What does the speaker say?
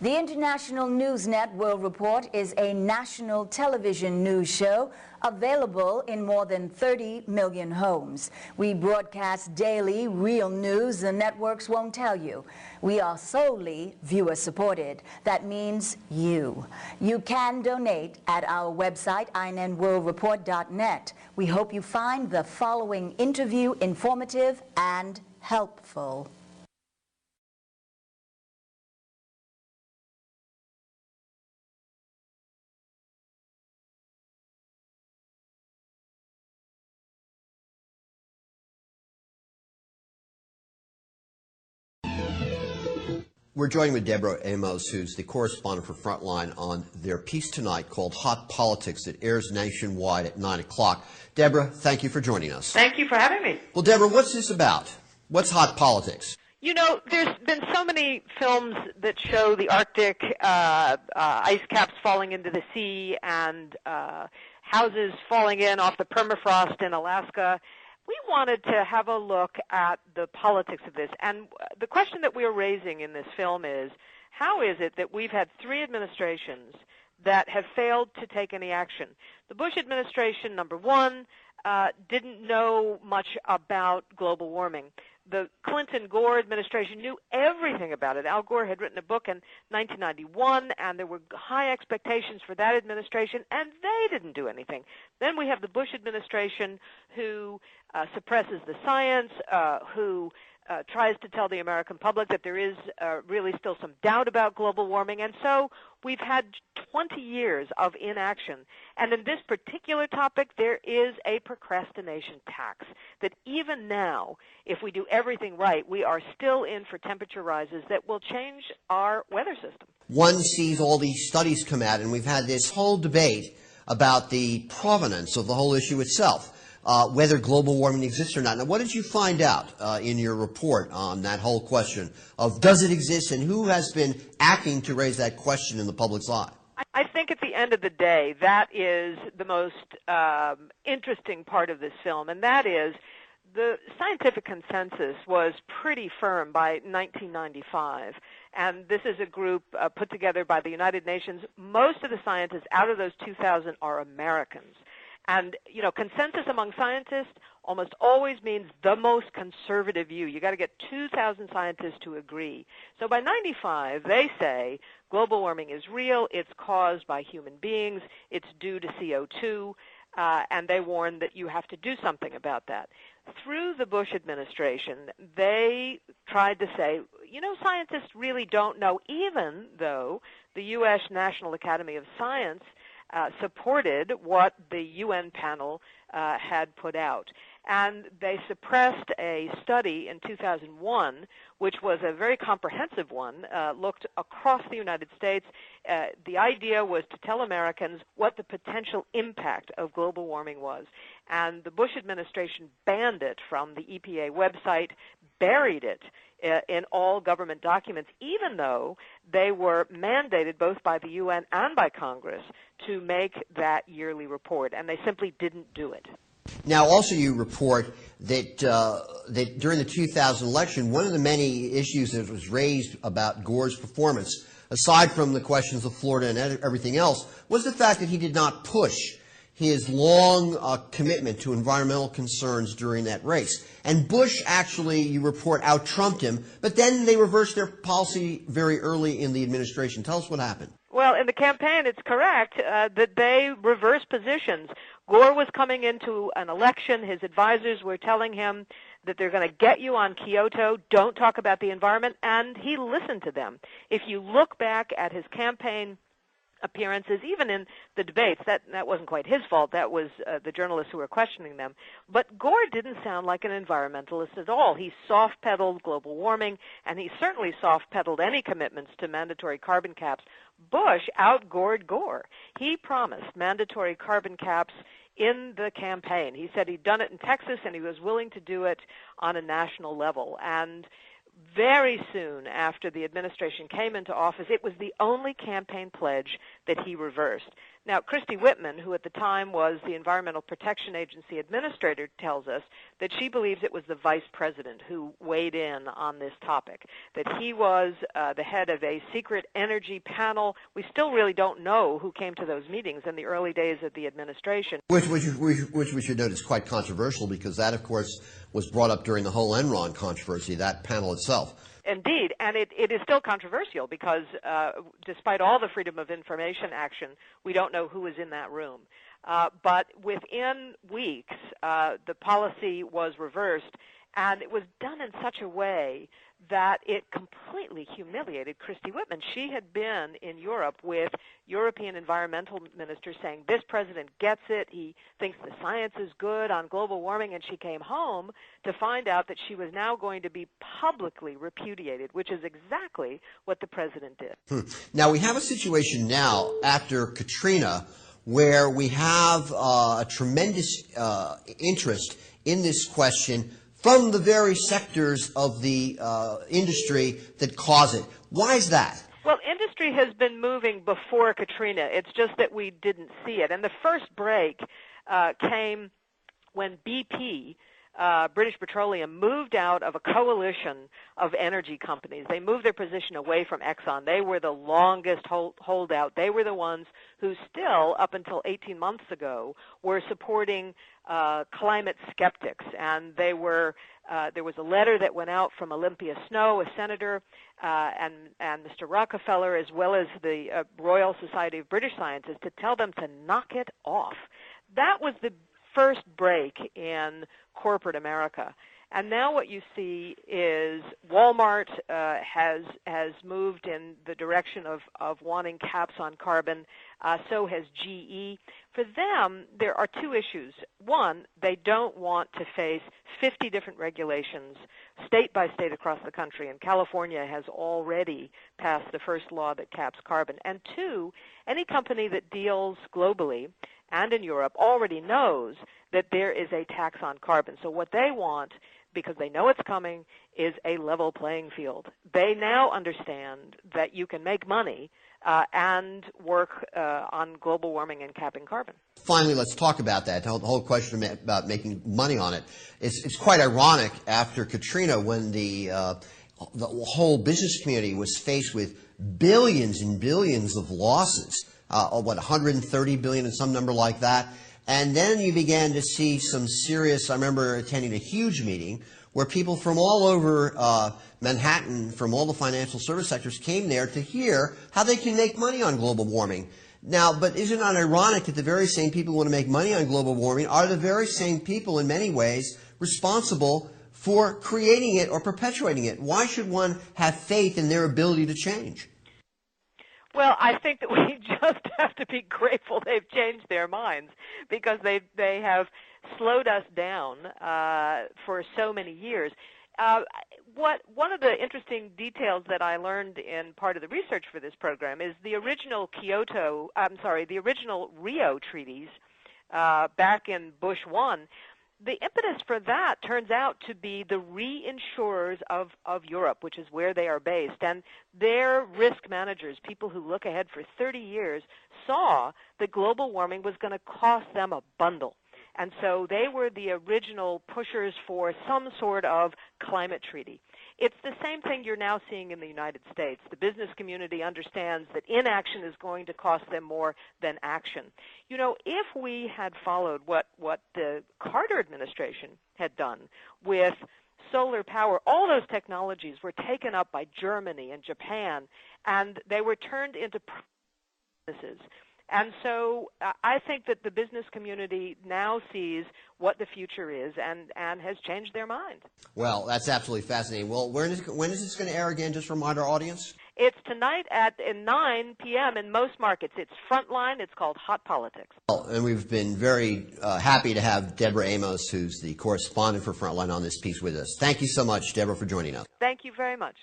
The International Newsnet World Report is a national television news show available in more than 30 million homes. We broadcast daily real news the networks won't tell you. We are solely viewer-supported. That means you. You can donate at our website, INNWorldReport.net. We hope you find the following interview informative and helpful. We're joined with Deborah Amos, who's the correspondent for Frontline, on their piece tonight called Hot Politics that airs nationwide at 9 o'clock. Deborah, thank you for joining us. Thank you for having me. Well, Deborah, what's this about? What's Hot Politics? You know, there's been so many films that show the Arctic, ice caps falling into the sea, and houses falling in off the permafrost in Alaska. We wanted to have a look at the politics of this. And the question that we're raising in this film is, how is it that we've had 3 administrations that have failed to take any action? The Bush administration, number 1, didn't know much about global warming. The Clinton-Gore administration knew everything about it. Al Gore had written a book in 1991, and there were high expectations for that administration, and they didn't do anything. Then we have the Bush administration, who suppresses the science, who tries to tell the American public that there is really still some doubt about global warming. And so we've had 20 years of inaction. And in this particular topic, there is a procrastination tax that even now, if we do everything right, we are still in for temperature rises that will change our weather system. One sees all these studies come out, and we've had this whole debate about the provenance of the whole issue itself. Whether global warming exists or not. Now, what did you find out in your report on that whole question of does it exist, and who has been acting to raise that question in the public's eye? I think at the end of the day, that is the most interesting part of this film, and that is the scientific consensus was pretty firm by 1995. And this is a group put together by the United Nations. Most of the scientists out of those 2,000 are Americans. And, you know, consensus among scientists almost always means the most conservative view. You've got to get 2,000 scientists to agree. So by 95, they say global warming is real, it's caused by human beings, it's due to CO2, and they warn that you have to do something about that. Through the Bush administration, they tried to say, you know, scientists really don't know, even though the U.S. National Academy of Science supported what the UN panel had put out. And they suppressed a study in 2001, which was a very comprehensive one, looked across the United States. The idea was to tell Americans what the potential impact of global warming was. And the Bush administration banned it from the EPA website, buried it in all government documents, even though they were mandated both by the UN and by Congress to make that yearly report, and they simply didn't do it. Now, also you report that that during the 2000 election, one of the many issues that was raised about Gore's performance, aside from the questions of Florida and everything else, was the fact that he did not push his long commitment to environmental concerns during that race. And Bush actually, you report, out-Trumped him, but then they reversed their policy very early in the administration. Tell us what happened. Well, in the campaign, it's correct that they reversed positions. Gore was coming into an election. His advisors were telling him that they're going to get you on Kyoto, don't talk about the environment, and he listened to them. If you look back at his campaign appearances, even in the debates, that wasn't quite his fault. That was the journalists who were questioning them. But Gore didn't sound like an environmentalist at all. He soft-pedaled global warming, and he certainly soft-pedaled any commitments to mandatory carbon caps. Bush out-Gored Gore. He promised mandatory carbon caps in the campaign. He said he'd done it in Texas, and he was willing to do it on a national level. And very soon after the administration came into office, it was the only campaign pledge that he reversed. Now, Christy Whitman, who at the time was the Environmental Protection Agency administrator, tells us that she believes it was the vice president who weighed in on this topic, that he was the head of a secret energy panel. We still really don't know who came to those meetings in the early days of the administration. Which we should note is quite controversial, because that, of course, was brought up during the whole Enron controversy, that panel itself. Indeed, and it is still controversial because despite all the Freedom of Information action, we don't know who was in that room. But within weeks, the policy was reversed, and it was done in such a way that it completely humiliated Christy Whitman. She had been in Europe with European environmental ministers saying, this president gets it, he thinks the science is good on global warming, and she came home to find out that she was now going to be publicly repudiated, which is exactly what the president did. Now, we have a situation now after Katrina where we have a tremendous interest in this question from the very sectors of the industry that cause it. Why is that? Well, industry has been moving before Katrina. It's just that we didn't see it. And the first break came when BP, British Petroleum, moved out of a coalition of energy companies. They moved their position away from Exxon. They were the longest holdout. They were the ones who still, up until 18 months ago, were supporting climate skeptics. And they were there was a letter that went out from Olympia Snow, a senator, and Mr. Rockefeller, as well as the Royal Society of British Scientists, to tell them to knock it off. That was the first break in corporate America. And now what you see is Walmart has moved in the direction of wanting caps on carbon. So has GE. For them, there are two issues. One, they don't want to face 50 different regulations state by state across the country, and California has already passed the first law that caps carbon. And two, any company that deals globally and in Europe already knows that there is a tax on carbon. So what they want, because they know it's coming, is a level playing field. They now understand that you can make money and work on global warming and capping carbon. Finally, let's talk about that, the whole question about making money on it. It's quite ironic after Katrina, when the whole business community was faced with billions and billions of losses, 130 billion and some number like that. And then you began to see some serious, I remember attending a huge meeting where people from all over Manhattan, from all the financial service sectors, came there to hear how they can make money on global warming. Now, but isn't it ironic that the very same people who want to make money on global warming are the very same people in many ways responsible for creating it or perpetuating it? Why should one have faith in their ability to change? Well, I think that we just have to be grateful they've changed their minds, because they have slowed us down for so many years. One of the interesting details that I learned in part of the research for this program is the original Rio treaties back in Bush 1. The impetus for that turns out to be the reinsurers of Europe, which is where they are based. And their risk managers, people who look ahead for 30 years, saw that global warming was going to cost them a bundle. And so they were the original pushers for some sort of climate treaty. It's the same thing you're now seeing in the United States. The business community understands that inaction is going to cost them more than action. You know, if we had followed what the Carter administration had done with solar power, all those technologies were taken up by Germany and Japan, and they were turned into businesses. And so I think that the business community now sees what the future is and has changed their mind. Well, that's absolutely fascinating. Well, when is this going to air again? Just remind our audience. It's tonight at 9 p.m. in most markets. It's Frontline. It's called Hot Politics. Well, and we've been very happy to have Deborah Amos, who's the correspondent for Frontline, on this piece with us. Thank you so much, Deborah, for joining us. Thank you very much.